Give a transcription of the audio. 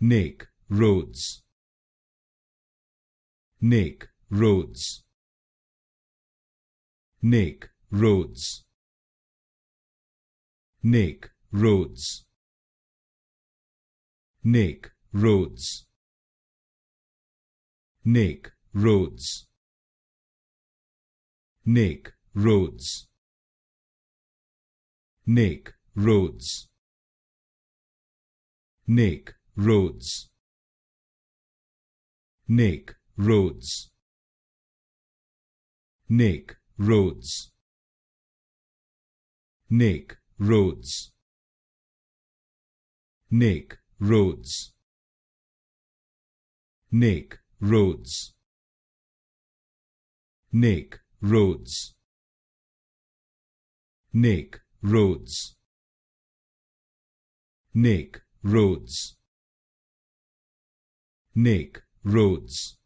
Nick Rhodes, Nick Rhodes, Nick Rhodes, Nick Rhodes, Nick Rhodes, Nick Rhodes, Nick Rhodes, Nick Rhodes, Nick Rhodes, Nick Rhodes, Nick Rhodes, Nick Rhodes, Nick Rhodes, Nick Rhodes, Nick Rhodes, Nick Rhodes, Nick Rhodes, Nick Rhodes,